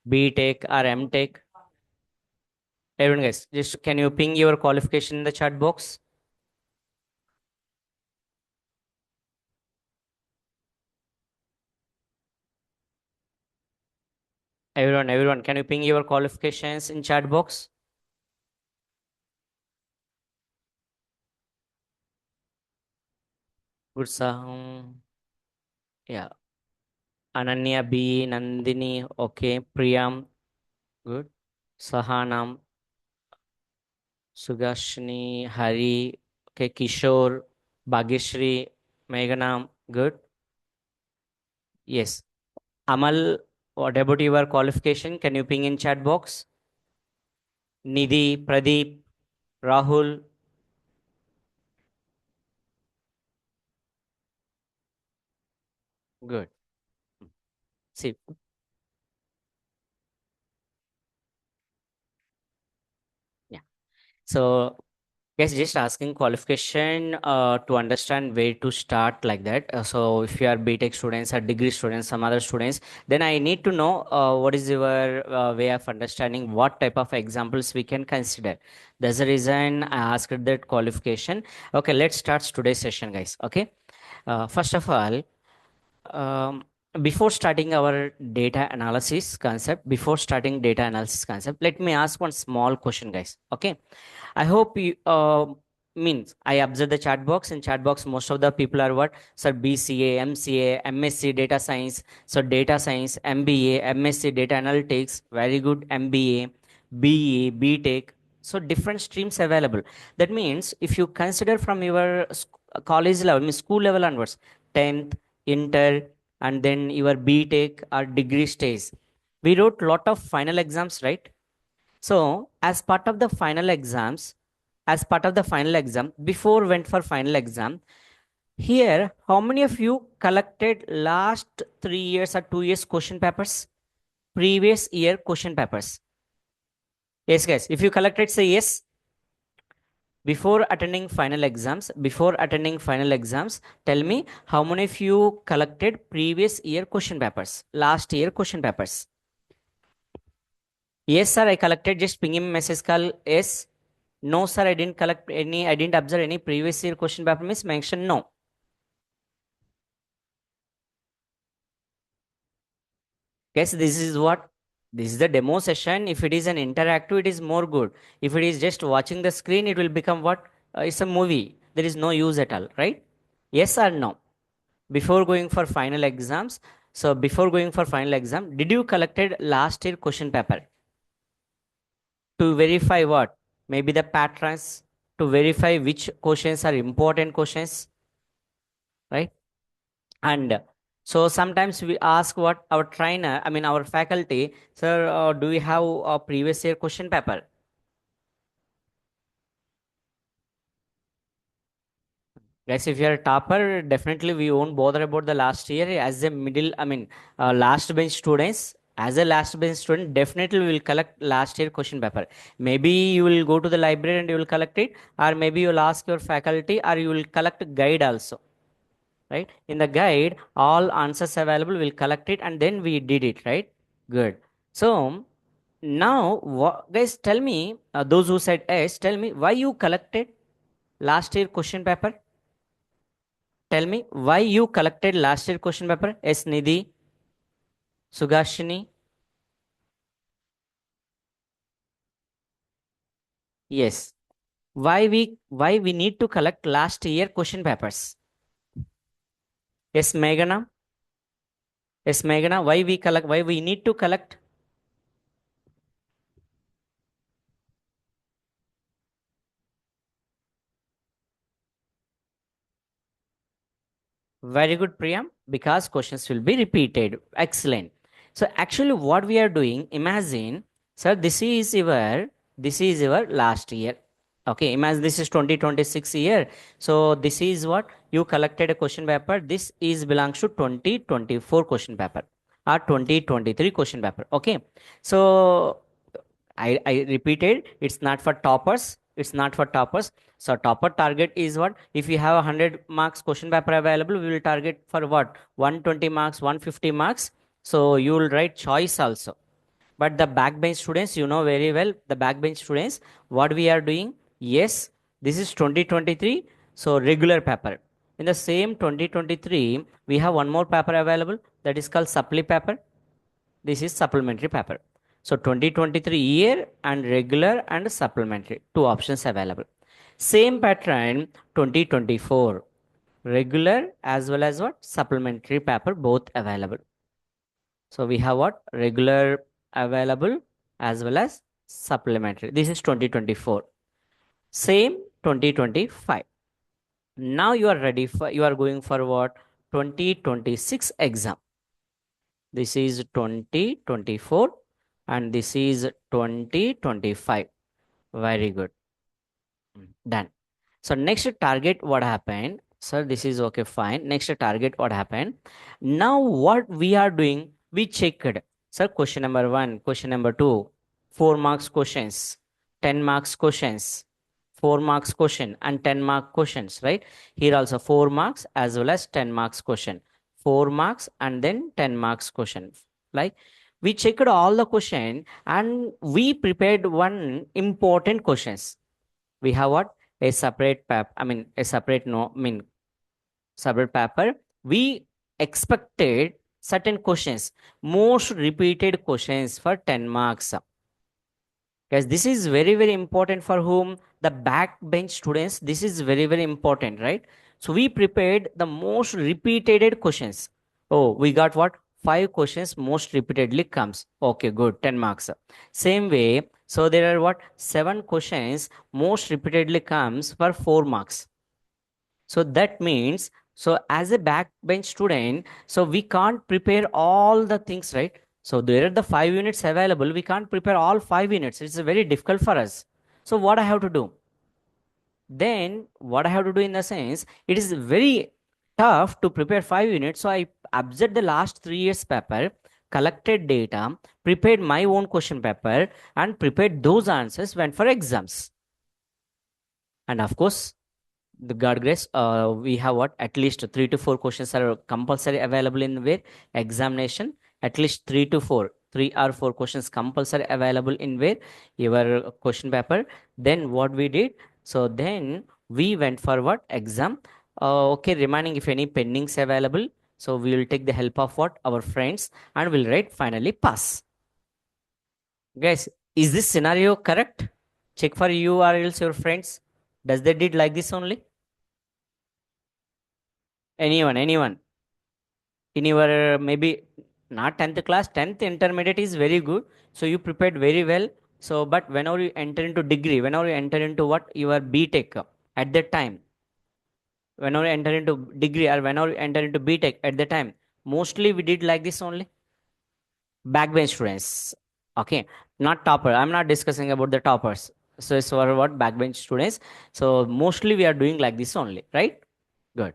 B Tech or M Tech? Everyone guys, just can you ping your qualification in the chat box? Everyone, can you ping your qualifications in chat box? Good sir. Yeah. Ananya B, Nandini, okay. Priyam, good. Sahanam, Sugashni, Hari, okay. Kishore, Bhagyashri, Meghanam, good. Yes. Amal, what about your qualification? Can you ping in chat box? Nidhi, Pradeep, Rahul, good. See, yeah. So yes, just asking qualification to understand where to start like that. So if you are BTech students or degree students, some other students, then I need to know what is your way of understanding what type of examples we can consider. That's the reason I asked that qualification. Okay, let's start today's session, guys. Okay. First of all, um, before starting our data analysis concept, let me ask one small question, guys. Okay. I hope you means I observe the chat box. In chat box, most of the people are what? Sir, BCA, MCA, MSc data science. So data science, MBA, MSc data analytics, very good MBA, BE, BTech. So different streams available. That means if you consider from your college level, means school level onwards, 10th, inter, and then your BTech or degree stage, we wrote lot of final exams, right? So, as part of the final exam, before went for final exam, here, how many of you collected last 3 years or 2 years question papers? Previous year question papers. Yes, guys. If you collected, say yes. Before attending final exams, tell me how many of you collected previous year question papers, last year question papers. Yes, sir, I collected. Just ping him message call. Yes. No, sir, I didn't collect any. I didn't observe any previous year question paper. Miss mention no. Guess this is what this is the demo session. If it is an interactive, it is more good. If it is just watching the screen, it will become what? It's a movie. There is no use at all, right? Yes or no? Before going for final exams. So before going for final exam, did you collected last year question paper to verify what? Maybe the patterns to verify which questions are important questions, right? And so sometimes we ask what our trainer, I mean our faculty, sir, do we have a previous year question paper? Guys, if you're a topper, definitely we won't bother about the last year. As a middle, I mean, last bench students, as a last bench student, definitely we will collect last year question paper. Maybe you will go to the library and you will collect it, or maybe you will ask your faculty, or you will collect guide also, right? In the guide, all answers available, we'll collect it, and then we did it, right? Good. So now, guys, tell me, those who said yes, tell me why you collected last year question paper. Tell me why you collected last year question paper. S. Nidhi, Sugashini. Yes. Why we need to collect last year question papers? Yes, Meghana. Yes, Meghana. Why we collect? Why we need to collect? Very good, Priyam, because questions will be repeated. Excellent. So actually, what we are doing, imagine, sir, this is your last year. Okay, imagine this is 2026 year. So this is what you collected a question paper. This is belongs to 2024 question paper or 2023 question paper. Okay, so I repeated, it's not for toppers. It's not for toppers. So topper target is what? If you have 100 marks question paper available, we will target for what? 120 marks, 150 marks. So you will write choice also. But the backbench students, you know very well, the backbench students, what we are doing? Yes, this is 2023, so regular paper. In the same 2023, we have one more paper available that is called supply paper. This is supplementary paper. So 2023 year and regular and supplementary, two options available. Same pattern 2024, regular as well as what? Supplementary paper, both available. So we have what? Regular available as well as supplementary. This is 2024. Same 2025. Now you are ready for, you are going for what? 2026 exam. This is 2024 and this is 2025. Very good. Done. So next target, what happened? Sir, this is okay, fine. Next target, what happened? Now what we are doing, we checked. Sir, question number one, question number two, 4 marks questions, 10 marks questions, 4 marks question and 10 mark questions, right? Here also 4 marks as well as 10 marks question. 4 marks and then 10 marks question. Like we checked all the question and we prepared one important questions. We have what? A separate paper, I mean a separate, no, I mean separate paper. We expected certain questions, most repeated questions for 10 marks. Guys, this is very very important for whom? The backbench students. This is very very important, right? So we prepared the most repeated questions. Oh, we got what? 5 questions most repeatedly comes. Okay, good, 10 marks. Same way, so there are what? 7 questions most repeatedly comes for 4 marks. So that means, so as a backbench student, so we can't prepare all the things, right? So there are the 5 units available. We can't prepare all 5 units. It's very difficult for us. So what I have to do? Then what I have to do in the sense, it is very tough to prepare 5 units. So I observed the last 3 years paper, collected data, prepared my own question paper, and prepared those answers went for exams. And of course, the God grace, we have what? At least 3 to 4 questions are compulsory available in where? Examination. At least 3 or 4 questions compulsory available in where? Your question paper. Then what we did? So then we went for what? Exam. Okay, remaining if any pendings available. So we will take the help of what? Our friends and we'll write finally pass. Guys, is this scenario correct? Check for you or else your friends. Does they did like this only? Anyone in your maybe not 10th class, 10th intermediate is very good. So you prepared very well. So, but whenever you enter into degree, whenever you enter into what? Your BTech at that time, whenever you enter into degree or whenever you enter into BTech at the time, mostly we did like this only. Backbench students. Okay, not topper. I'm not discussing about the toppers. So it's for what? Backbench students. So mostly we are doing like this only, right? Good.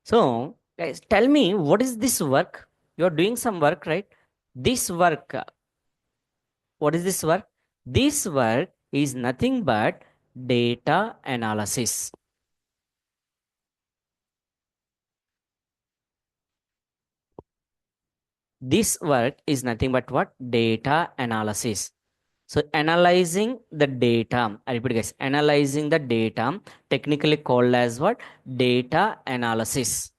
So, guys, tell me, what is this work? You're doing some work, right? This work, what is this work? This work is nothing but data analysis. This work is nothing but what? Data analysis. So, analyzing the data, I repeat, guys, analyzing the data, technically called as what? Data analysis.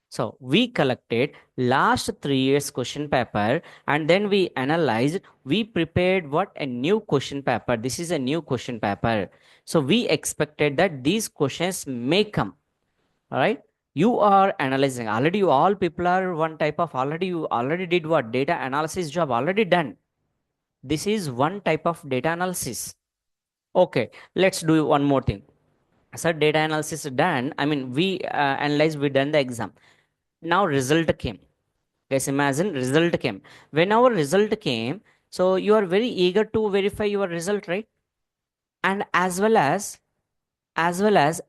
So we collected last 3 years question paper and then we analyzed, we prepared what? A new question paper. This is a new question paper. So we expected that these questions may come. All right. You are analyzing. Already you all people are one type of, already you already did what? Data analysis job already done. This is one type of data analysis. Okay. Let's do one more thing. So data analysis done. I mean, we analyzed, we done the exam. Now result came. Guys, imagine result came. When our result came, so you are very eager to verify your result, right? And as well as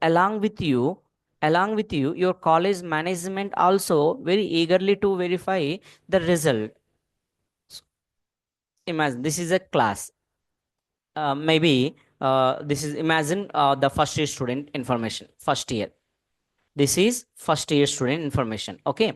along with you, your college management also very eagerly to verify the result. So imagine this is a class. Maybe this is, imagine the first year student information, first year. This is first year student information. Okay.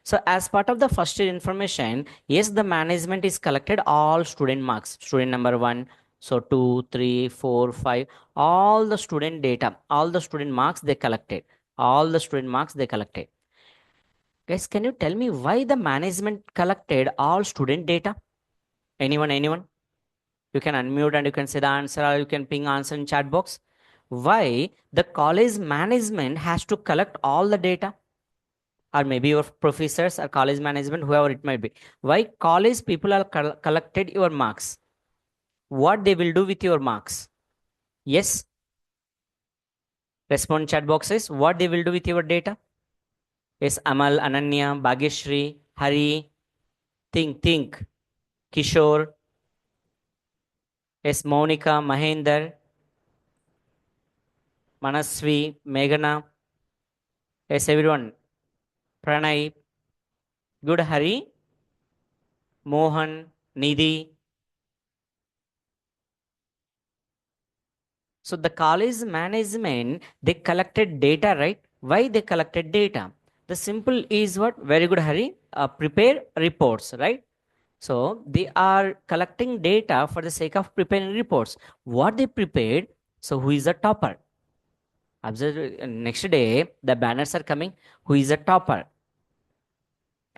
So as part of the first year information, yes, the management is collected all student marks, student number one, so two, three, four, five, all the student data, all the student marks they collected, all the student marks they collected. Guys, can you tell me why the management collected all student data? Anyone, anyone? You can unmute and you can say the answer or you can ping answer in chat box. Why the college management has to collect all the data? Or maybe your professors or college management, whoever it might be. Why college people are collected your marks? What they will do with your marks? Yes, respond chat boxes. What they will do with your data? Yes, Amal, Ananya, Bhagyashri, Hari, think. Kishore, yes, Monica, Mahender, Manasvi, Meghana, yes, everyone. Pranay, good Hari, Mohan, Nidhi. So the college management, they collected data, right? Why they collected data? The simple is what? Very good, Hari. Prepare reports, right? So they are collecting data for the sake of preparing reports. What they prepared? So who is the topper? Observe, next day the banners are coming. Who is the topper?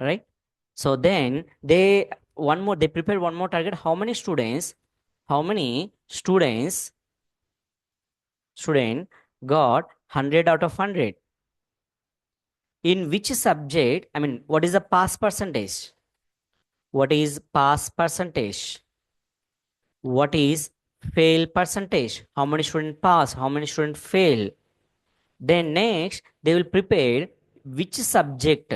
Right? So then they prepare one more target. How many students? How many student got 100 out of 100? In which subject? I mean, what is the pass percentage? What is pass percentage? What is fail percentage? How many students pass? How many students fail? Then next, they will prepare which subject.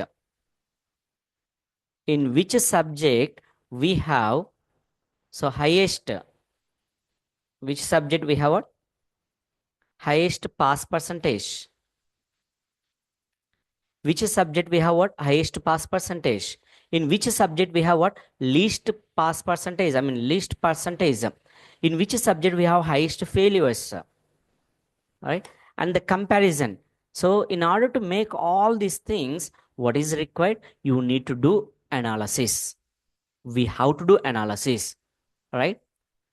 In which subject we have so highest. Which subject we have what? Highest pass percentage. Which subject we have what? Highest pass percentage. In which subject we have what? Least pass percentage. I mean least percentage. In which subject we have highest failures. Right? And the comparison. So in order to make all these things, what is required? You need to do analysis. We have to do analysis. Right?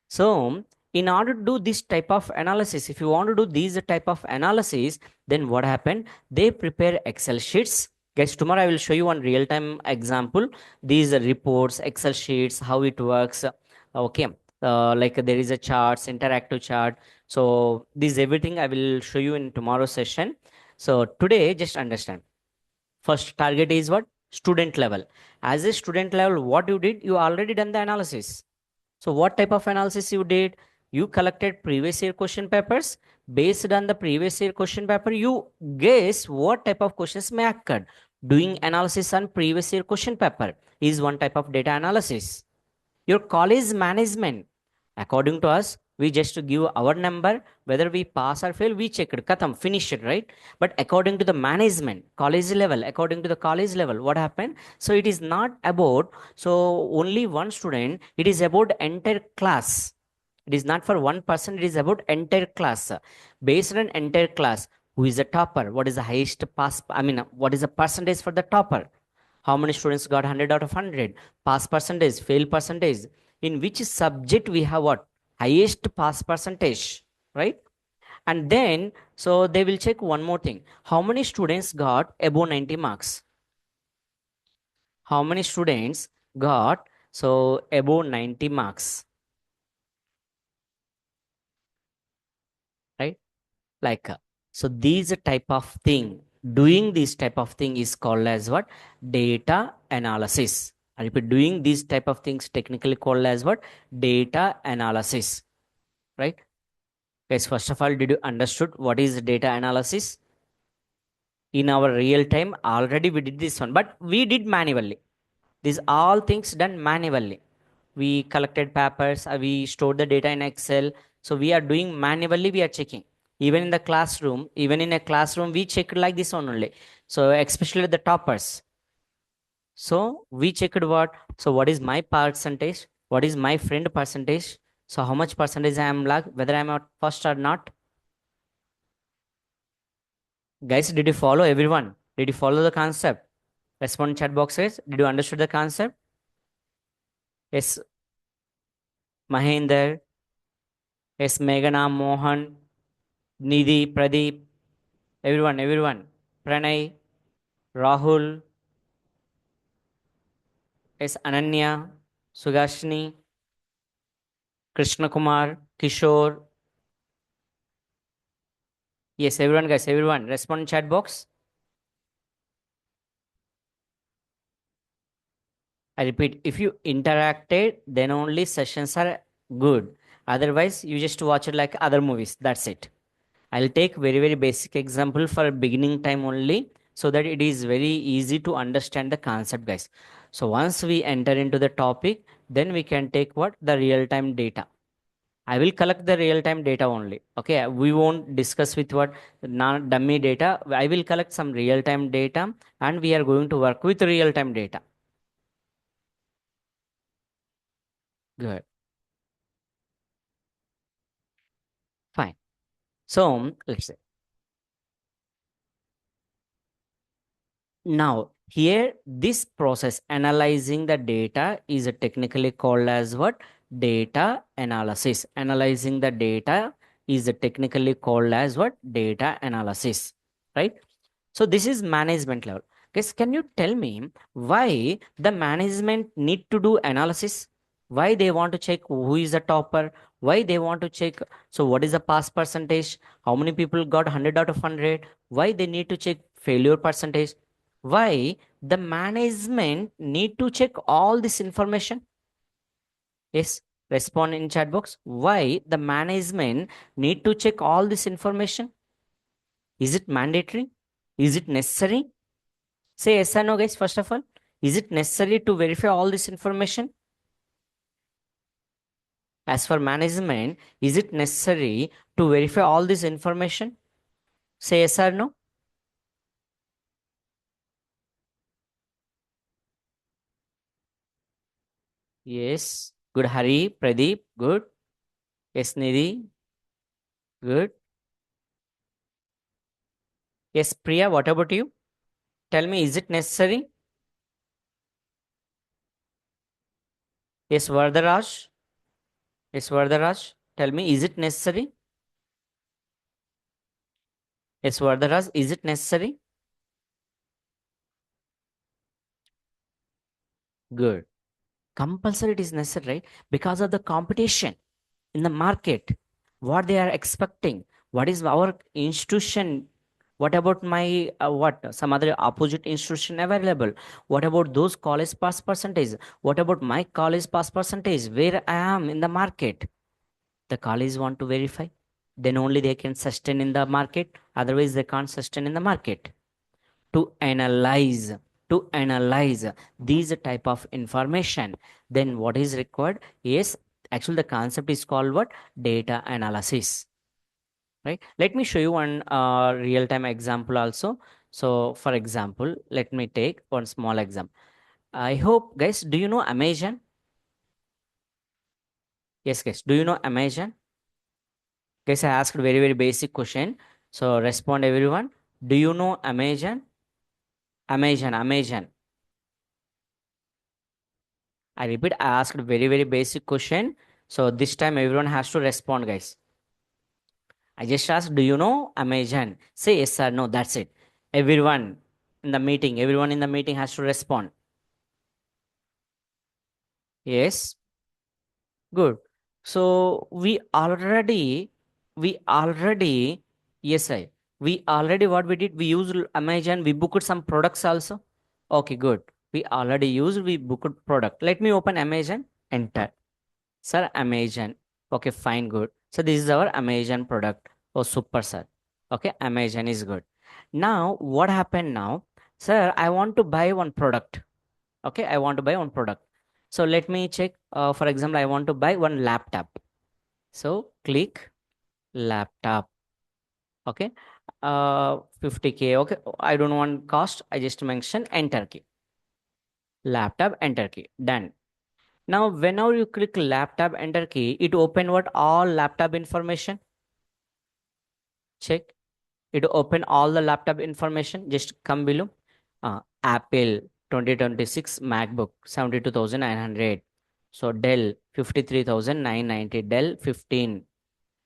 So, in order to do this type of analysis, if you want to do these type of analysis, then what happened? They prepare Excel sheets. Guys, tomorrow I will show you one real-time example. These are reports, Excel sheets, how it works. Okay, like there is a charts, interactive chart. So this everything I will show you in tomorrow's session. So today, just understand. First target is what? Student level. As a student level, what you did? You already done the analysis. So what type of analysis you did? You collected previous year question papers. Based on the previous year question paper, you guess what type of questions may occur. Doing analysis on previous year question paper is one type of data analysis. Your college management, according to us, we just give our number, whether we pass or fail, we checked, katham, finished, right? But according to the management, college level, according to the college level, what happened? So it is not about so only one student, it is about entire class. It is not for one person, it is about entire class. Based on entire class, who is the topper? What is the highest pass? I mean, what is the percentage for the topper? How many students got 100 out of 100? Pass percentage, fail percentage. In which subject we have what? Highest pass percentage, right? And then, so they will check one more thing. How many students got above 90 marks? How many students got so above 90 marks, right? Like, so these type of thing, doing this type of thing is called as what? Data analysis. I repeat, doing these type of things technically called as what? Data analysis, right? Guys, first of all, did you understood what is data analysis? In our real time, already we did this one, but we did manually. These all things done manually. We collected papers, we stored the data in Excel. So we are doing manually, we are checking. Even in the classroom, even in a classroom, we check like this one only. So especially the toppers. So we checked what? So what is my percentage? What is my friend percentage? So how much percentage I am lag, whether I am at first or not? Guys, did you follow everyone? Did you follow the concept? Respond in chat boxes. Did you understood the concept? Yes, Mahinder. Yes, Meghana, Mohan, Nidhi, Pradeep. Everyone. Pranay, Rahul. Yes, Ananya, Sugashni, Krishna Kumar, Kishore. Yes, everyone, guys, everyone. Respond in chat box. I repeat, if you interacted, then only sessions are good. Otherwise, you just watch it like other movies. That's it. I'll take very basic example for beginning time only so that it is very easy to understand the concept, guys. So once we enter into the topic, then we can take what? The real time data. I will collect the real time data only. Okay, we won't discuss with what non dummy data. I will collect some real time data and we are going to work with real time data. Good. Fine. So let's say now here this process analyzing the data is technically called as what? Data analysis. Analyzing the data is technically called as what? Data analysis. Right? So this is management level. Guys, can you tell me why the management need to do analysis? Why they want to check who is the topper? Why they want to check? So what is the pass percentage? How many people got 100 out of 100? Why they need to check failure percentage? Why the management need to check all this information? Yes, respond in chat box. Why the management need to check all this information? Is it mandatory? Is it necessary? Say yes or no, guys, first of all. Is it necessary to verify all this information? As for management, is it necessary to verify all this information? Say yes or no. Yes. Good, Hari, Pradeep. Good. Yes, Nidhi. Good. Yes, Priya, what about you? Tell me, is it necessary? Yes, Vardharaj. Yes, Vardharaj. Tell me, is it necessary? Yes, Vardharaj, is it necessary? Good. Compulsory it is necessary, right? Because of the competition in the market, what they are expecting, what is our institution, what about my what some other opposite institution available, what about those college pass percentage, what about my college pass percentage, where I am in the market. The college want to verify, then only they can sustain in the market, otherwise they can't sustain in the market. To analyze to analyze these type of information, then what is required is, actually the concept is called what? Data analysis. Right, let me show you one real time example also. So for example, let me take one small example. I hope, guys, do you know Amazon? Yes, guys, do you know Amazon? Guys, I asked very basic question, so respond everyone. Do you know Amazon? Amazon. I repeat, I asked very basic question. So this time everyone has to respond, guys. I just asked, do you know Amazon? Say yes or no. That's it. Everyone everyone in the meeting has to respond. Yes. Good. So we already, yes, we already, what we did, we used Amazon, we booked some products also. Okay, good. We booked product. Let me open Amazon, enter. Sir, Amazon. Okay, fine, good. So this is our Amazon product. Oh, super, sir. Okay, Amazon is good. Now, what happened now? Sir, I want to buy one product. Okay, I want to buy one product. So let me check. For example, I want to buy one laptop. So click laptop. Okay, 50K. Okay, I don't want cost. I just mention enter key. Laptop, enter key. Done. Now, whenever you click laptop enter key, it open what? All laptop information. Check. It open all the laptop information. Just come below. Apple. 2026 MacBook 72,900. So Dell 53,990. Dell 15,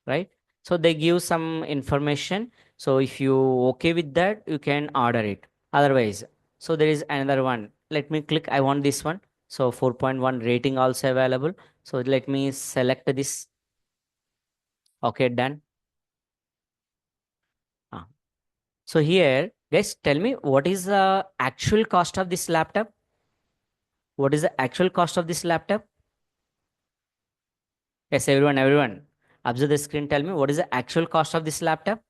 right? So they give some information. So if you okay with that, you can order it. Otherwise, so there is another one. Let me click. I want this one. So 4.1 rating also available. So let me select this. Okay, done. Ah. So here, guys, tell me what is the actual cost of this laptop? What is the actual cost of this laptop? Yes, everyone. Observe the screen. Tell me what is the actual cost of this laptop?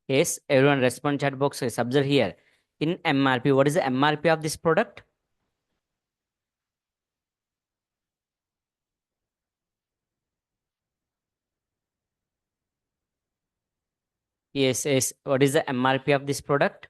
Yes, everyone respond chat box. Yes, observe here. In MRP, what is the MRP of this product? Yes. What is the MRP of this product?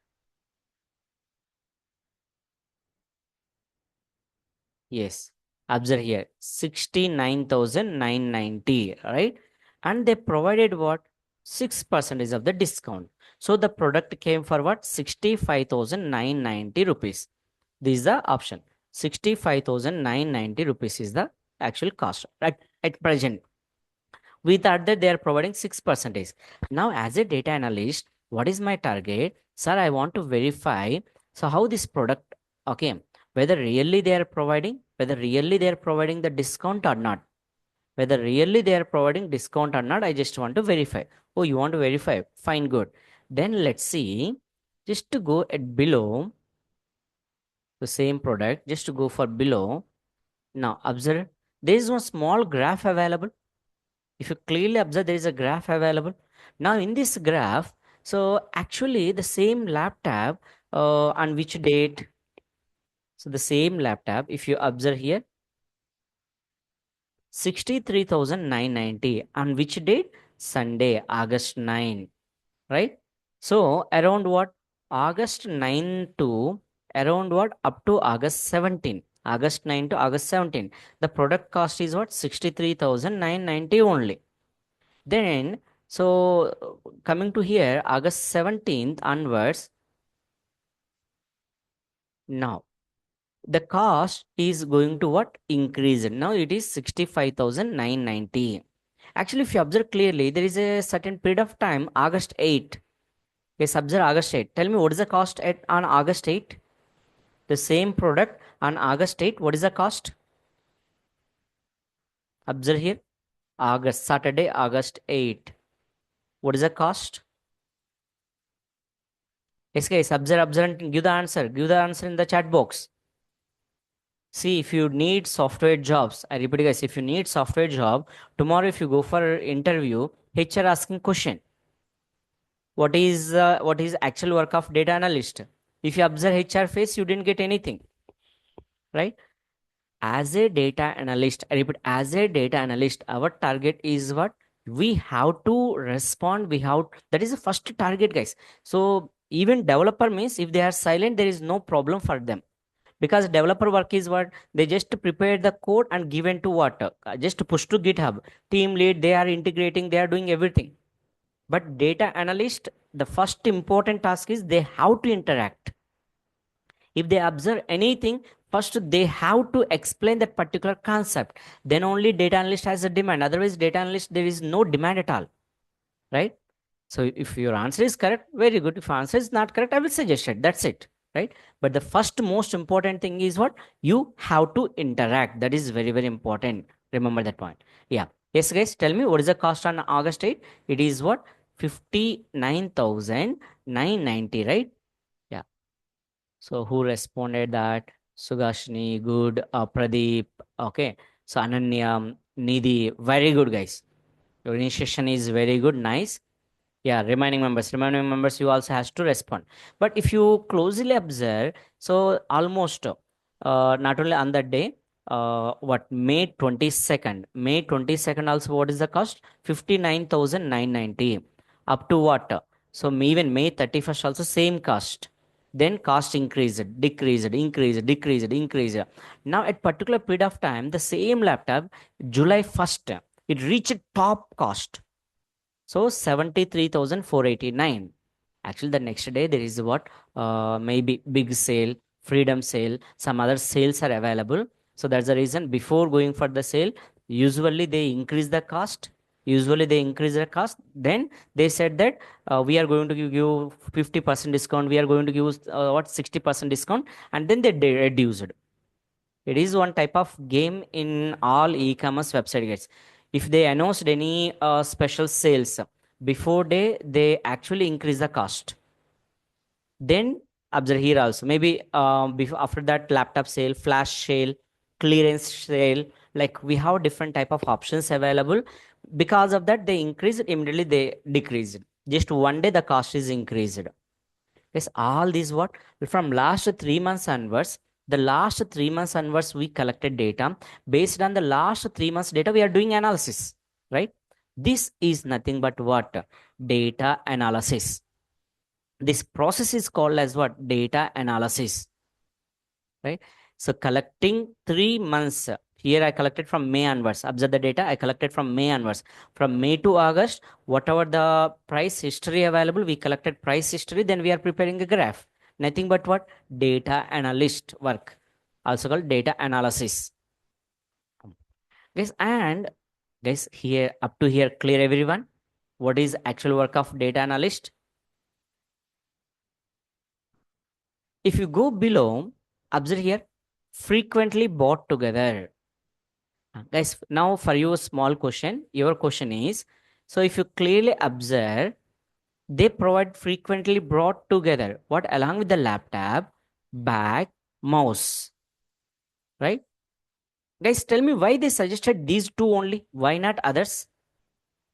Yes. Observe here. 69,990, right? And they provided what? 6% of the discount. So the product came for what? 65,990 rupees. This is the option. 65,990 rupees is the actual cost at present. We thought that they are providing 6%. Now, as a data analyst, what is my target? Sir, I want to verify. So, how this product, okay, whether really they are providing the discount or not. Whether really they are providing discount or not, I just want to verify. Oh, you want to verify? Fine, good. Then let's see. Just to go at below the same product, just to go for below. Now, observe, there is one small graph available. If you clearly observe, there is a graph available. Now, in this graph, so actually the same laptop, on which date? So the same laptop, if you observe here, 63,990. On which date? Sunday, August 9, right? So around what? August 9 to around what? Up to August 17. August 9 to August 17. The product cost is what? 63,990 only. Then, so coming to here, August 17th onwards, now the cost is going to what? Increase. Now it is 65,990. Actually, if you observe clearly, there is a certain period of time, August 8. Yes, observe August 8. Tell me what is the cost at on August 8? The same product on August 8, what is the cost? Observe here. August, Saturday, August 8. What is the cost? Yes, guys, observe and give the answer. Give the answer in the chat box. See, if you need software jobs, I repeat, guys, if you need software job, tomorrow if you go for interview, HR asking question, what is actual work of data analyst? If you observe HR face, you didn't get anything, right? As a data analyst, I repeat, as a data analyst, our target is what? We have to respond. That is the first target, guys. So even developer means if they are silent, there is no problem for them, because developer work is what? They just prepare the code and given to what? Just push to GitHub. Team lead, they are integrating, they are doing everything. But data analyst, the first important task is they have to interact. If they observe anything, first they have to explain that particular concept. Then only data analyst has a demand. Otherwise, data analyst, there is no demand at all, right? So if your answer is correct, very good. If answer is not correct, I will suggest it. That's it, right? But the first most important thing is what? You have to interact. That is very, very important. Remember that point. Yeah. Yes, guys, tell me what is the cost on August 8? It is what? 59,990, right? Yeah. So who responded that? Sugashni, good. Pradeep, okay. So Ananya, Nidhi, very good, guys. Your initiation is very good, nice. Yeah, remaining members, you also has to respond. But if you closely observe, so almost not only on that day, what May 22nd also, what is the cost? 59,990. Up to what? So even May 31st also same cost. Then cost increased. Now at particular period of time, the same laptop, July 1st, it reached top cost. So 73,489. Actually, the next day there is what, maybe big sale, freedom sale, some other sales are available. So that's the reason before going for the sale, usually they increase the cost. Usually they increase the cost. Then they said that we are going to give you 50% discount. We are going to give what, 60% discount, and then they reduced. It is one type of game in all e-commerce website guys. If they announced any special sales before they actually increase the cost. Then observe here also, maybe before, after that, laptop sale, flash sale, clearance sale, like we have different type of options available. Because of that, they increase it, immediately they decrease it. Just one day the cost is increased. Yes, all these what, from last 3 months onwards, the last 3 months onwards we collected data. Based on the last 3 months data, we are doing analysis, right? This is nothing but what, data analysis. This process is called as what, data analysis, right? So collecting 3 months. Here I collected from May onwards. Observe the data I collected from May onwards. From May to August, whatever the price history available, we collected price history. Then we are preparing a graph. Nothing but what, data analyst work, also called data analysis. Guys, and guys, here up to here, clear everyone? What is actual work of data analyst? If you go below, observe here, frequently bought together. Guys, now for you, a small question. Your question is, so if you clearly observe, they provide frequently brought together. What? Along with the laptop, bag, mouse, right? Guys, tell me why they suggested these two only. Why not others?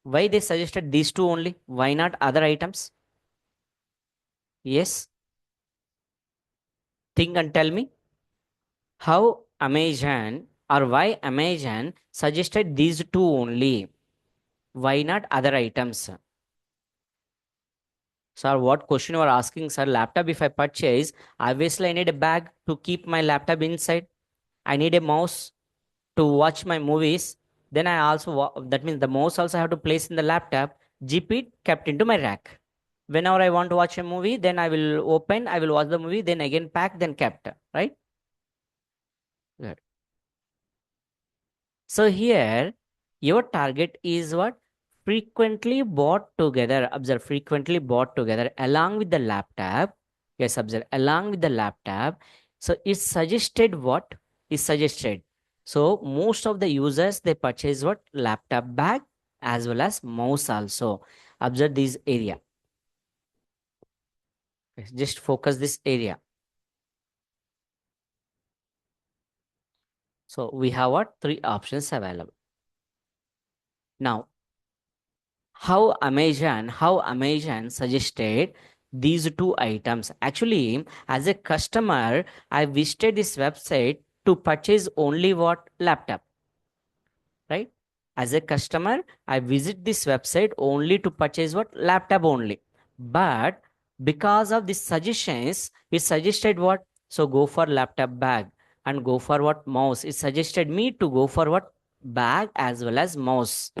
Why they suggested these two only? Why not other items? Yes, think and tell me. How Amazon, or why Amazon suggested these two only? Why not other items? Sir, what question you are asking, sir? Laptop, if I purchase, obviously I need a bag to keep my laptop inside. I need a mouse to watch my movies. Then I also, that means the mouse also have to place in the laptop, zip it, kept into my rack. Whenever I want to watch a movie, then I will open, I will watch the movie, then again pack, then kept, right? Good. So here, your target is what? Frequently bought together. Observe, frequently bought together along with the laptop. Yes, observe, along with the laptop. So it's suggested what? Is suggested. So most of the users, they purchase what? Laptop bag as well as mouse also. Observe this area. Yes, just focus this area. So we have what? Three options available. Now, how Amazon suggested these two items. Actually, as a customer, I visited this website to purchase only what, laptop, right? As a customer, I visit this website only to purchase what, laptop only. But because of the suggestions, it suggested what, so go for laptop bag, and go for what, mouse. It suggested me to go for what, bag as well as mouse.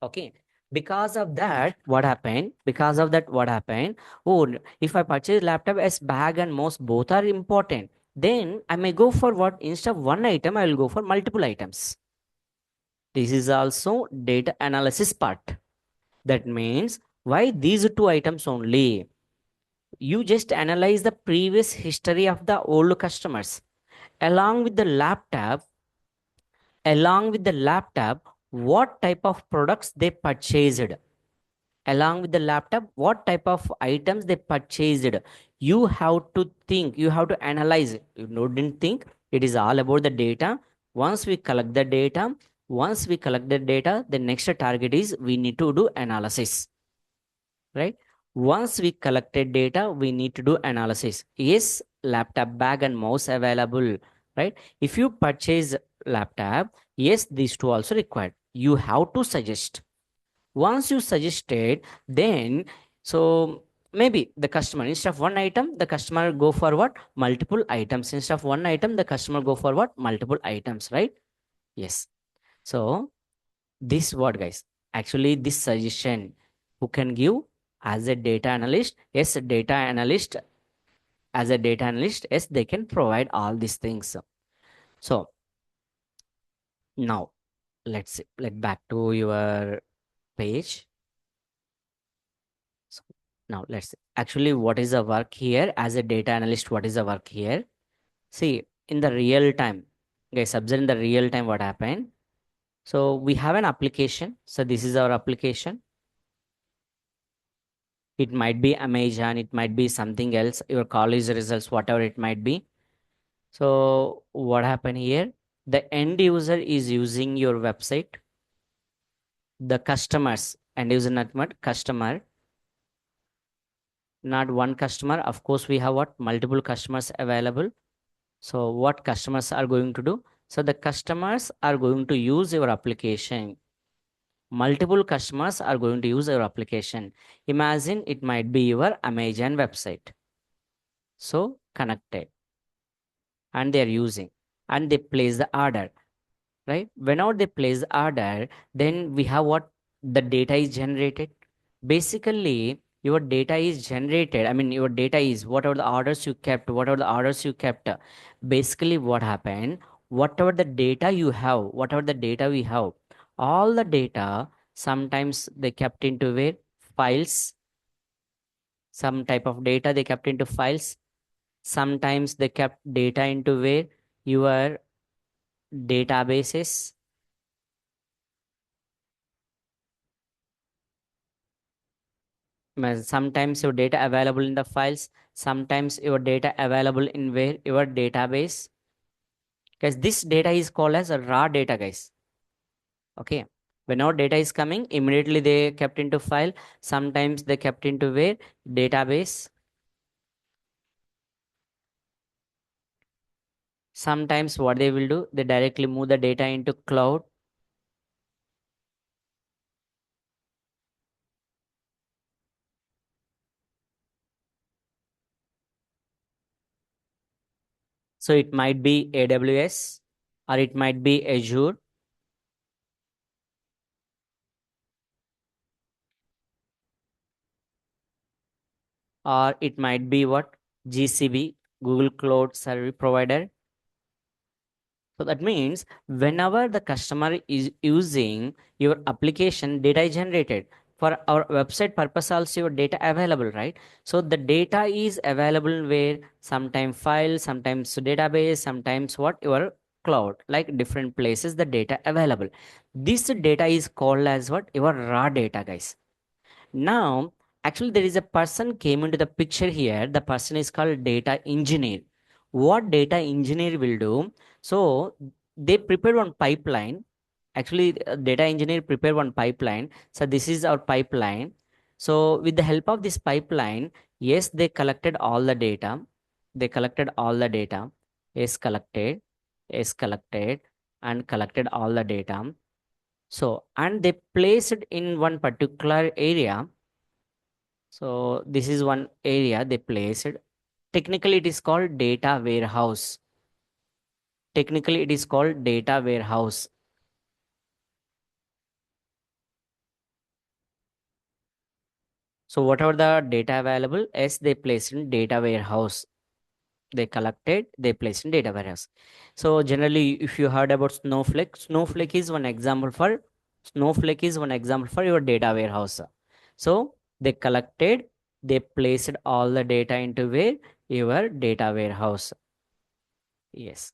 Okay. Because of that, what happened? Because of that, what happened? Oh, if I purchase laptop as bag and mouse, both are important. Then I may go for what? Instead of one item, I will go for multiple items. This is also data analysis part. That means why these two items only? You just analyze the previous history of the old customers along with the laptop. Along with the laptop, what type of products they purchased, along with the laptop, what type of items they purchased. You have to think, you have to analyze it. You didn't think. It is all about the data. Once we collect the data, the next target is we need to do analysis, right? Once we collected data, we need to do analysis. Yes, laptop bag and mouse available, right? If you purchase laptop, yes, these two also required. You have to suggest. Once you suggested, then, so maybe the customer, instead of one item, the customer go for what, multiple items. Instead of one item, the customer go for what, multiple items, right? Yes. So this what guys, actually this suggestion, who can give as a data analyst. Yes, data analyst, as a data analyst, yes, they can provide all these things. So now let's see, let back to your page. So now let's see. Actually, what is the work here as a data analyst? What is the work here? See, in the real time, guys, observe in the real time what happened. So we have an application. So this is our application. It might be Amazon, it might be something else, your college results, whatever it might be. So what happened here? The end user is using your website. The customers, end user, not what customer, not one customer. Of course, we have what multiple customers available. So what customers are going to do? So the customers are going to use your application. Multiple customers are going to use your application. Imagine it might be your Amazon website. So connected and they are using and they place the order, right? Whenever they place the order, then we have what the data is generated. Basically, your data is generated. I mean, your data is whatever the orders you kept, whatever the orders you kept. Basically, what happened? Whatever the data you have, whatever the data we have, all the data sometimes they kept into where files, some type of data they kept into files. Sometimes they kept data into where your databases. Sometimes your data available in the files, sometimes your data available in where your database, because this data is called as a raw data, guys. Okay, when our data is coming, immediately they kept into file, sometimes they kept into where database, sometimes what they will do, they directly move the data into cloud. So it might be AWS or it might be Azure, or it might be what GCP, Google Cloud Service Provider. So that means whenever the customer is using your application, data is generated. For our website purpose, also your data available, right? So the data is available where sometimes file, sometimes database, sometimes what your cloud, like different places the data available. This data is called as what your raw data, guys. Now, actually, there is a person came into the picture here. The person is called data engineer. What data engineer will do? So they prepared one pipeline. Actually, data engineer prepared one pipeline. So this is our pipeline. So with the help of this pipeline, yes, they collected all the data. They collected all the data. Is collected, and collected all the data. So, and they placed it in one particular area. So this is one area they placed. Technically, it is called data warehouse. Technically, it is called data warehouse. So whatever the data available, as they placed in data warehouse. They collected, they placed in data warehouse. So generally, if you heard about Snowflake, Snowflake is one example for your data warehouse. So they collected, they placed all the data into where your data warehouse. Yes.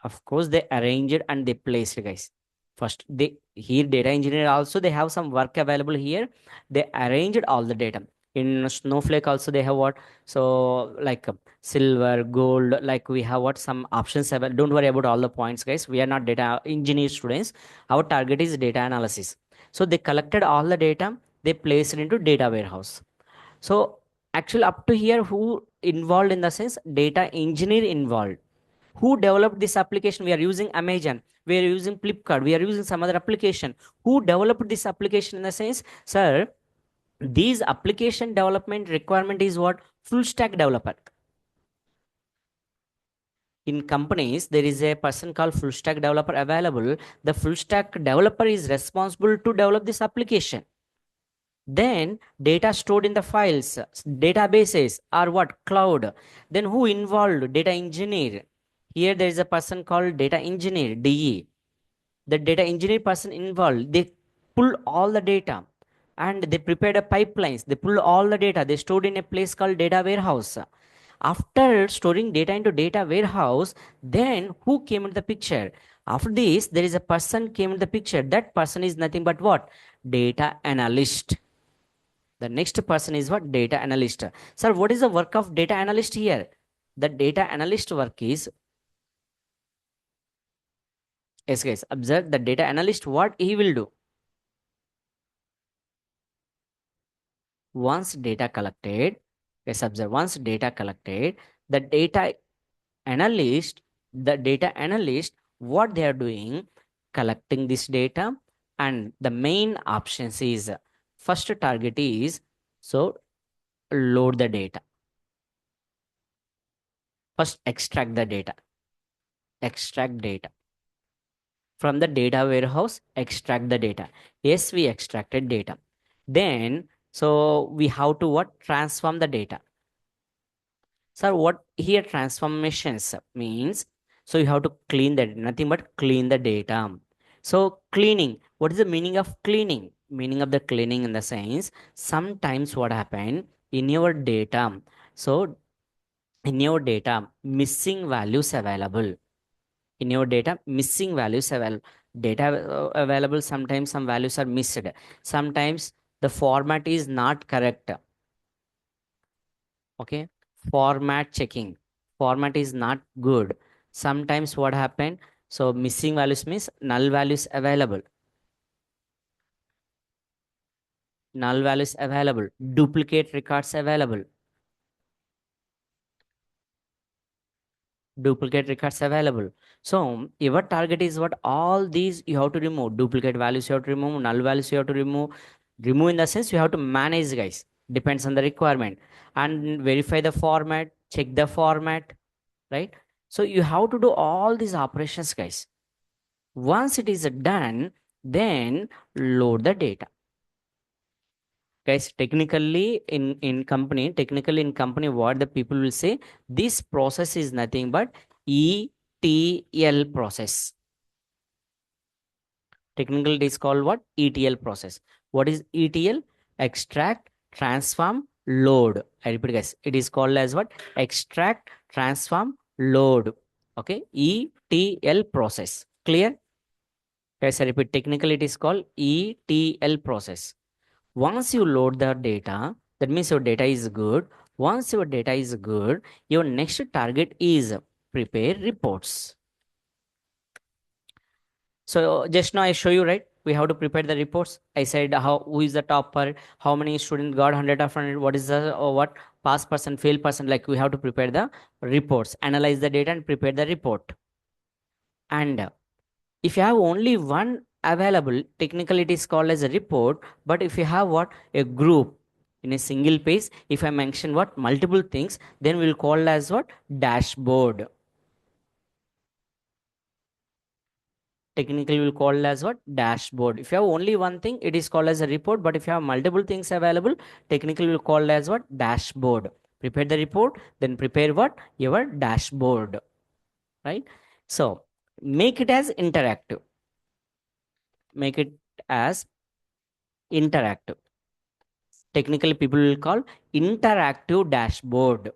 Of course, they arrange it and they place it, guys. First, they here data engineer also they have some work available here. They arranged all the data. In Snowflake also they have what? So like silver, gold, like we have what some options available. Don't worry about all the points, guys. We are not data engineer students. Our target is data analysis. So they collected all the data, they placed it into data warehouse. So actually up to here, who involved in the sense data engineer involved, who developed this application? We are using Amazon, we are using Flipkart, we are using some other application. Who developed this application? In the sense, sir, these application development requirement is what? Full stack developer. In companies there is a person called full stack developer available. The full stack developer is responsible to develop this application. Then data stored in the files, databases, or what, cloud. Then who involved? Data engineer. Here there is a person called data engineer, DE. The data engineer person involved, they pull all the data and they prepared a pipelines, they pull all the data, they stored in a place called data warehouse. After storing data into data warehouse, then who came into the picture? After this, there is a person came into the picture. That person is nothing but what? Data analyst. The next person is what? Data analyst. Sir, what is the work of data analyst here? The data analyst work is, yes guys, observe the data analyst, what he will do. Once data collected, yes, observe, once data collected, the analyst, data analyst, what they are doing, collecting this data, and the main options is, first target is, so load the data. First extract the data. Extract data. From the data warehouse, extract the data. Yes, we extracted data. Then, so we have to what? Transform the data. Sir, what here transformations means? So you have to clean that, nothing but clean the data. So cleaning, what is the meaning of cleaning? Meaning of the cleaning in the sense, sometimes what happen in your data. So in your data, missing values available. In your data, missing values available. Data available, sometimes some values are missed. Sometimes the format is not correct. Okay, format checking, format is not good. Sometimes what happened, so missing values means null values available, null values available, duplicate records available, duplicate records available. So your target is what? All these you have to remove. Duplicate values you have to remove, null values you have to remove. Remove in the sense you have to manage, guys, depends on the requirement, and verify the format, check the format, right? So you have to do all these operations, guys. Once it is done, then load the data. Guys, technically in company, what the people will say, this process is nothing but ETL process. Technically, it is called what? ETL process. What is ETL? Extract, transform, load. I repeat, guys, it is called as what? Extract, transform, load. Okay, ETL process. Clear? Guys, I repeat, technically it is called ETL process. Once you load the data, that means your data is good. Once your data is good, your next target is prepare reports. So just now I show you, right? We have to prepare the reports. I said how, who is the topper, how many students got 100 of 100, what is the what pass person, fail person. Like we have to prepare the reports, analyze the data, and prepare the report. And if you have only one available, technically it is called as a report. But if you have what? A group in a single page, if I mention what? Multiple things, then we'll call as what? Dashboard. Technically we'll call as what? Dashboard. If you have only one thing, it is called as a report. But if you have multiple things available, technically we'll call as what? Dashboard. Prepare the report, then prepare what? Your dashboard. Right? So make it as interactive. Make it as interactive. Technically people will call interactive dashboard.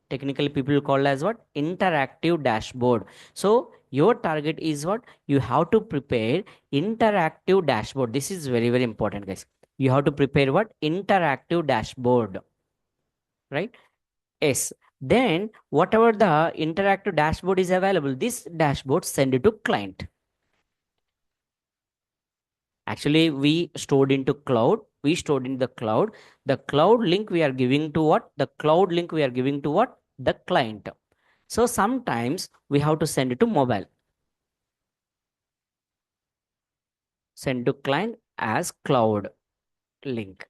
Technically people will call as what? Interactive dashboard. So your target is what? You have to prepare interactive dashboard. This is very very important, guys. You have to prepare what? Interactive dashboard, right? Yes. Then whatever the interactive dashboard is available, this dashboard send it to client. Actually, we stored into cloud. We stored in the cloud. The cloud link we are giving to what? The cloud link we are giving to what? The client. So sometimes we have to send it to mobile. Send to client as cloud link.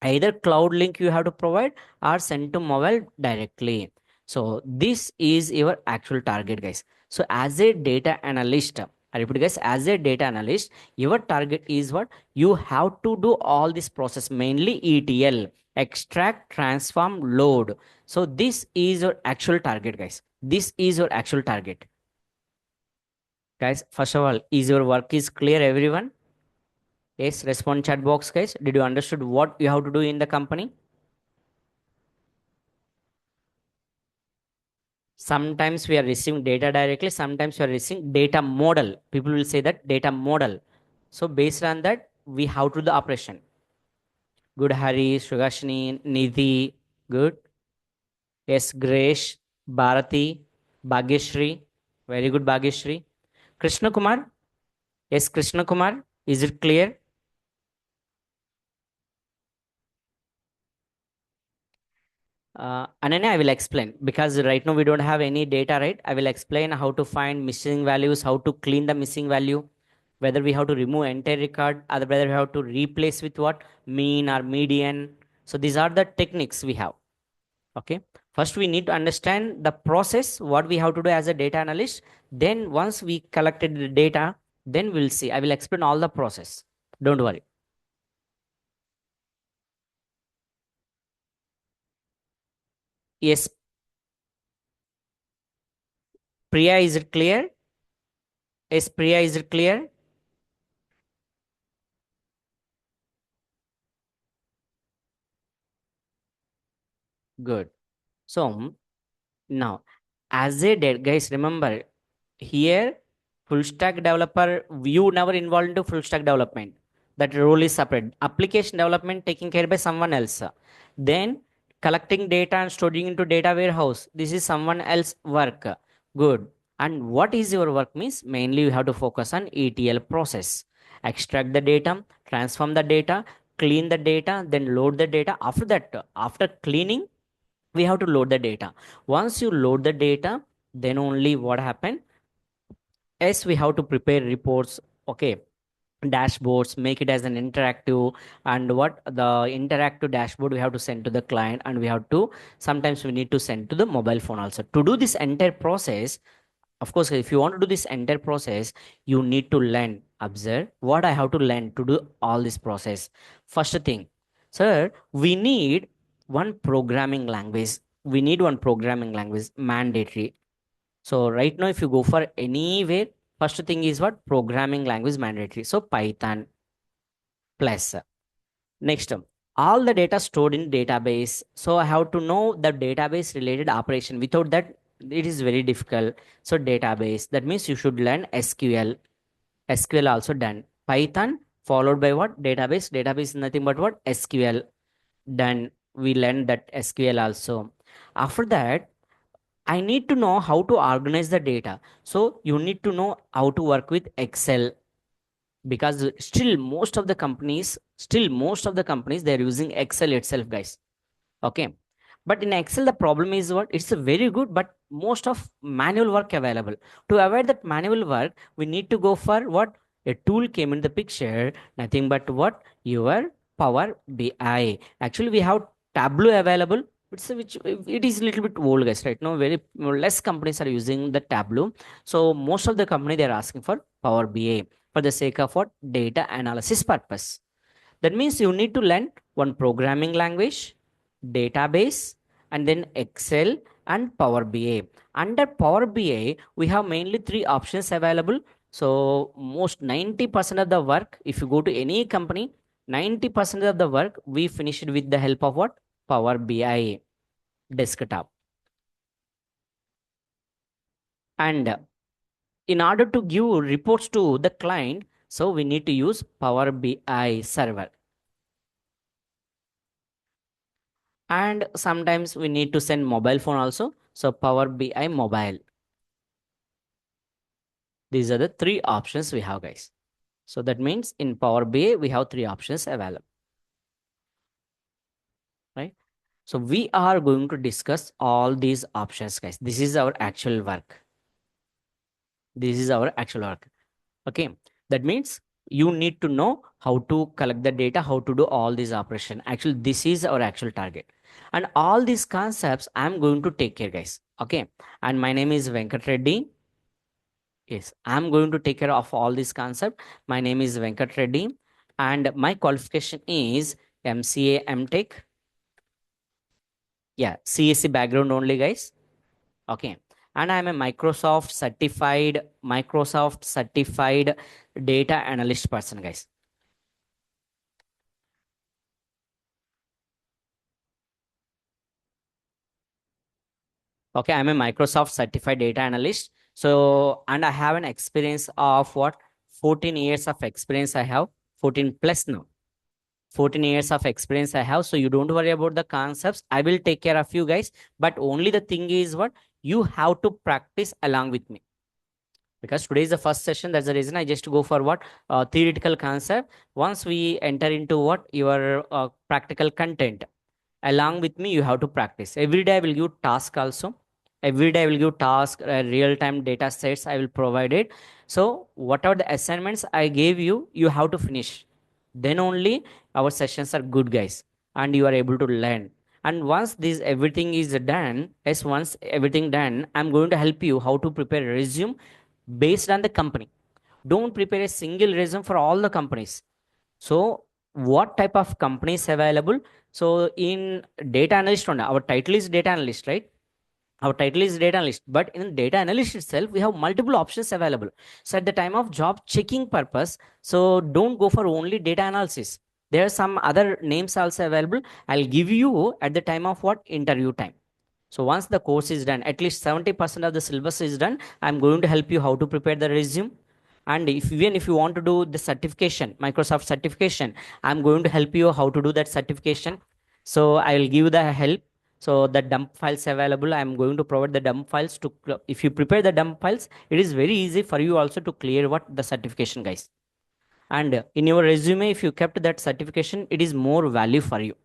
Either cloud link you have to provide or send to mobile directly. So this is your actual target, guys. So as a data analyst, I repeat, guys, as a data analyst, your target is what? You have to do all this process, mainly ETL, extract, transform, load. So this is your actual target, guys. This is your actual target. Guys, first of all, is your work is clear, everyone? Yes, respond chat box, guys. Did you understood what you have to do in the company? Sometimes we are receiving data directly, sometimes we are receiving data model. People will say that data model. So based on that, we have to do the operation. Good, Hari, Sugashini, Nidhi. Good. Yes, Gresh, Bharati, Bhagyashri. Very good, Bhagyashri. Krishna Kumar. Yes, Krishna Kumar. Is it clear? Ananya, I will explain because right now we don't have any data, right? I will explain how to find missing values, how to clean the missing value, whether we have to remove entire record, or whether we have to replace with what? Mean or median. So these are the techniques we have. Okay. First, we need to understand the process, what we have to do as a data analyst. Then once we collected the data, then we'll see. I will explain all the process. Don't worry. Yes, Priya, is it clear? Yes, Priya, is it clear? Good. So now, as a dead guys, remember here, full stack developer, you never involved into full stack development. That role is separate. Application development taken care by someone else. Then collecting data and storing into data warehouse. This is someone else work. Good. And what is your work means? Mainly you have to focus on ETL process. Extract the data, transform the data, clean the data, then load the data. After that, after cleaning, we have to load the data. Once you load the data, then only what happen? Yes, we have to prepare reports. Okay, dashboards, make it as an interactive, and what the interactive dashboard we have to send to the client, and we have to sometimes we need to send to the mobile phone also. To do this entire process, of course, if you want to do this entire process, you need to learn. Observe what I have to learn to do all this process. First thing, sir, we need one programming language. We need one programming language mandatory. So right now, if you go for anywhere, first thing is what? Programming language mandatory. So Python plus. Next, all the data stored in database. So I have to know the database related operation. Without that, it is very difficult. So database. That means you should learn SQL. SQL also done. Python followed by what? Database. Database is nothing but what? SQL. Done. We learned that SQL also. After that, I need to know how to organize the data. So you need to know how to work with Excel, because still most of the companies they're using Excel itself, guys. Okay, but in Excel the problem is what? It's a very good, but most of manual work available. To avoid that manual work, we need to go for what? A tool came in the picture, nothing but what? Your Power BI. Actually we have Tableau available. Which it is a little bit old, guys. Right now very less companies are using the Tableau. So most of the company they're asking for Power BI for the sake of what? Data analysis purpose. That means you need to learn one programming language, database, and then Excel and Power BI. Under Power BI, we have mainly three options available. So most 90% of the work, if you go to any company, 90% of the work we finish it with the help of what? Power BI desktop. And in order to give reports to the client, so we need to use Power BI server. And sometimes we need to send mobile phone also. So Power BI mobile. These are the three options we have, guys. So that means in Power BI we have three options available, right? So we are going to discuss all these options, guys. This is our actual work. This is our actual work. Okay, that means you need to know how to collect the data, how to do all these operation. Actually this is our actual target, and all these concepts I'm going to take care, guys. Okay, and my name is Venkat Reddy. Yes, I'm going to take care of all this concept. My name is Venkat Reddy, and my qualification is MCA MTech. Yeah, CSC background only, guys. Okay, and I'm a Microsoft certified data analyst person, guys. Okay, I'm a Microsoft certified data analyst. So, and I have an experience of what, 14 years of experience I have, 14 plus now. 14 years of experience I have. So you don't worry about the concepts. I will take care of you guys. But only the thing is what, you have to practice along with me. Because today is the first session. That's the reason I just go for what, theoretical concept. Once we enter into what, your practical content, along with me you have to practice. Every day I will give task also. Every day I will give task, real time data sets I will provide it. So whatever the assignments I gave you, you have to finish. Then only our sessions are good, guys, and you are able to learn. And once this everything is done, yes, once everything done, I'm going to help you how to prepare a resume based on the company. Don't prepare a single resume for all the companies. So what type of companies available? So in data analyst only, our title is data analyst, right? Our title is data analyst, but in data analyst itself we have multiple options available. So at the time of job checking purpose, so don't go for only data analysis. There are some other names also available. I'll give you at the time of what, interview time. So once the course is done, at least 70% of the syllabus is done, I'm going to help you how to prepare the resume. And if even if you want to do the certification, Microsoft certification, I'm going to help you how to do that certification. So I will give you the help. So the dump files available, I'm going to provide the dump files to if you prepare the dump files, it is very easy for you also to clear what, the certification, guys. And in your resume, if you kept that certification, it is more value for you,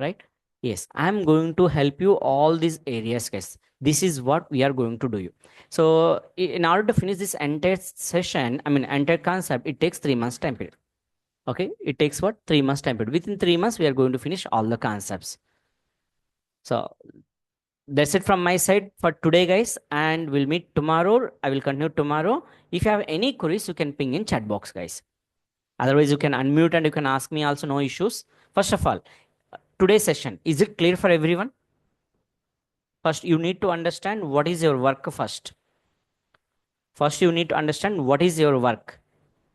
right? Yes, I'm going to help you all these areas, guys. This is what we are going to do you. So in order to finish this entire session, I mean entire concept, it takes 3 months time period. Okay, it takes what, 3 months time period. Within 3 months we are going to finish all the concepts. So that's it from my side for today, guys, and we'll meet tomorrow. I will continue tomorrow. If you have any queries, you can ping in chat box, guys. Otherwise you can unmute and you can ask me also, no issues. First of all, today's session, is it clear for everyone? First you need to understand what is your work. First you need to understand what is your work.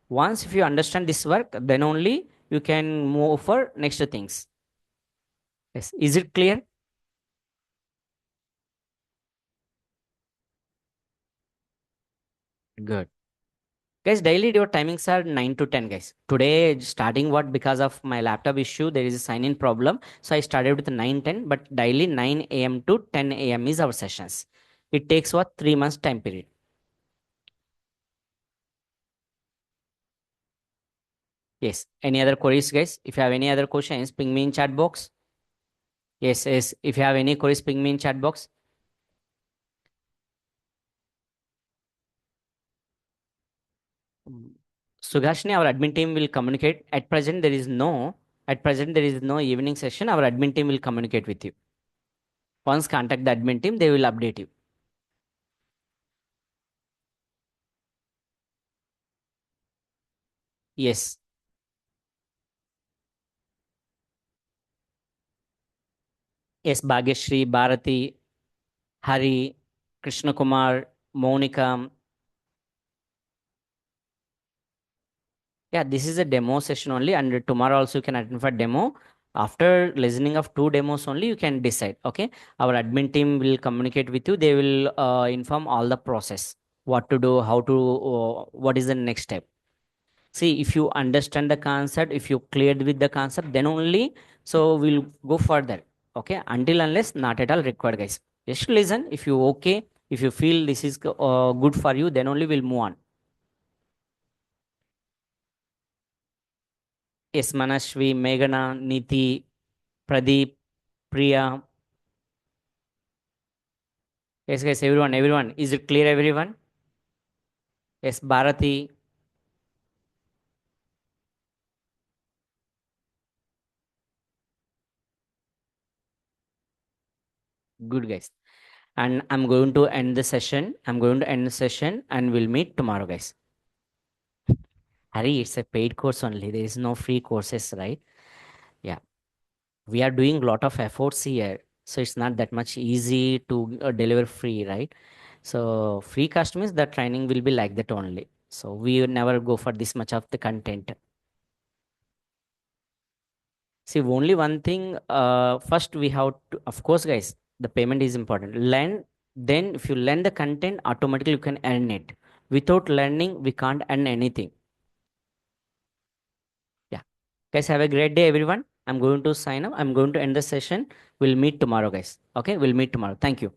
Once if you understand this work, then only you can move for next things. Yes, is it clear? Good, guys. Daily your timings are 9 to 10, guys. Today starting what, because of my laptop issue there is a sign in problem, so I started with 9:10. But daily 9 a.m. to 10 a.m. is our sessions. It takes what, 3 months time period. Yes, any other queries, guys? If you have any other questions, ping me in chat box. Yes, yes. If you have any queries, ping me in chat box. Mm. Sugashni, our admin team will communicate. At present there is no evening session. Our admin team will communicate with you. Once contact the admin team, they will update you. Yes, yes. Bhagyashri, Bharati, Hari, Krishna Kumar, Monica. Yeah, this is a demo session only, and tomorrow also you can attend for demo. After listening of two demos only, you can decide. Okay, our admin team will communicate with you. They will inform all the process, what to do, how to, what is the next step. See, if you understand the concept, if you cleared with the concept, then only so we'll go further. Okay, until unless not at all required, guys. Just listen. If you okay, if you feel this is good for you, then only we'll move on. Yes, Manashvi, Meghana, Niti, Pradeep, Priya. Yes, guys, everyone. Is it clear, everyone? Yes, Bharati. Good, guys. And I'm going to end the session. I'm going to end the session and we'll meet tomorrow, guys. Harry, it's a paid course only. There is no free courses, right? Yeah. We are doing a lot of efforts here. So it's not that much easy to deliver free, right? So free customers, the training will be like that only. So we will never go for this much of the content. See, only one thing, first we have to, of course, guys, the payment is important. Learn, then if you learn the content, automatically you can earn it. Without learning, we can't earn anything. Yeah. Guys, have a great day, everyone. I'm going to sign up. I'm going to end the session. We'll meet tomorrow, guys. Okay, we'll meet tomorrow. Thank you.